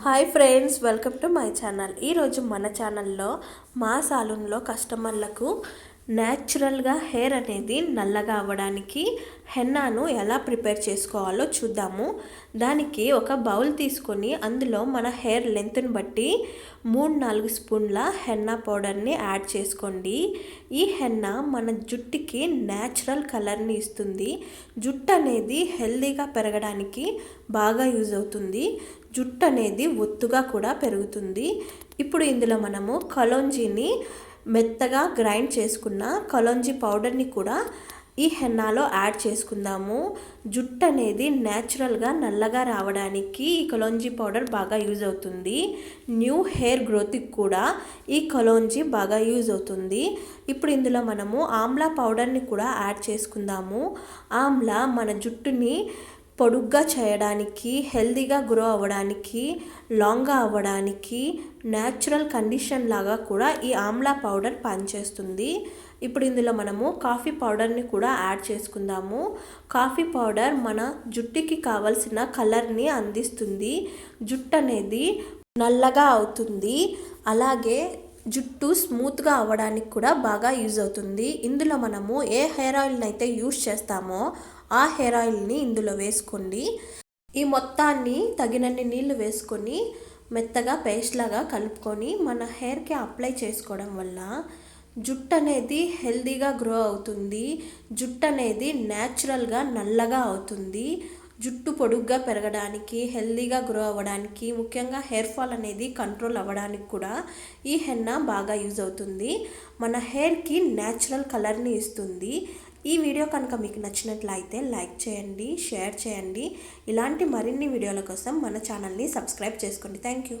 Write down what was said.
Hi friends, welcome to my channel. ఈరోజు మన ఛానల్లో మా సాలూన్లో కస్టమర్లకు న్యాచురల్గా హెయిర్ అనేది నల్లగా అవ్వడానికి హెన్నాను ఎలా ప్రిపేర్ చేసుకోవాలో చూద్దాము. దానికి ఒక బౌల్ తీసుకొని అందులో మన హెయిర్ లెంత్ని బట్టి 3-4 స్పూన్ల హెన్నా పౌడర్ని యాడ్ చేసుకోండి. ఈ హెన్నా మన జుట్టుకి న్యాచురల్ కలర్ని ఇస్తుంది. జుట్టు అనేది హెల్దీగా పెరగడానికి బాగా యూజ్ అవుతుంది. జుట్టు అనేది ఒత్తుగా కూడా పెరుగుతుంది. ఇప్పుడు ఇందులో మనము కలోంజీని మెత్తగా గ్రైండ్ చేసుకున్న కలోంజీ పౌడర్ని కూడా ఈ హెన్నాలో యాడ్ చేసుకుందాము. జుట్టు అనేది న్యాచురల్గా నల్లగా రావడానికి ఈ కలోంజీ పౌడర్ బాగా యూజ్ అవుతుంది. న్యూ హెయిర్ గ్రోత్కి కూడా ఈ కలోంజీ బాగా యూజ్ అవుతుంది. ఇప్పుడు ఇందులో మనము ఆమ్లా పౌడర్ని కూడా యాడ్ చేసుకుందాము. ఆమ్లా మన జుట్టుని పొడుగ్గా చేయడానికి, హెల్దీగా గ్రో అవ్వడానికి, లాంగ్గా అవ్వడానికి న్యాచురల్ కండిషన్ లాగా కూడా ఈ ఆమ్లా పౌడర్ పనిచేస్తుంది. ఇప్పుడు ఇందులో మనము కాఫీ పౌడర్ని కూడా యాడ్ చేసుకుందాము. కాఫీ పౌడర్ మన జుట్టుకి కావాల్సిన కలర్ని అందిస్తుంది. జుట్టు అనేది నల్లగా అవుతుంది. అలాగే జుట్టు స్మూత్గా అవ్వడానికి కూడా బాగా యూజ్ అవుతుంది. ఇందులో మనము ఏ హెయిర్ ఆయిల్ని అయితే యూజ్ చేస్తామో ఆ హెయిర్ ఆయిల్ని ఇందులో వేసుకోండి. ఈ మొత్తాన్ని తగినన్ని నీళ్లు వేసుకొని మెత్తగా పేస్ట్ లాగా కలుపుకొని మన హెయిర్కి అప్లై చేసుకోవడం వల్ల జుట్టు అనేది హెల్దీగా గ్రో అవుతుంది. జుట్టు అనేది న్యాచురల్గా నల్లగా అవుతుంది. జుట్టు పొడుగ్గా పెరగడానికి, హెల్దీగా గ్రో అవ్వడానికి, ముఖ్యంగా హెయిర్ ఫాల్ అనేది కంట్రోల్ అవ్వడానికి కూడా ఈ హెన్నా బాగా యూజ్ అవుతుంది. మన హెయిర్కి న్యాచురల్ కలర్ని ఇస్తుంది. ఈ వీడియో కనుక మీకు నచ్చినట్లయితే లైక్ చేయండి, షేర్ చేయండి. ఇలాంటి మరిన్ని వీడియోల కోసం మన ఛానల్ని సబ్స్క్రైబ్ చేసుకోండి. Thank you.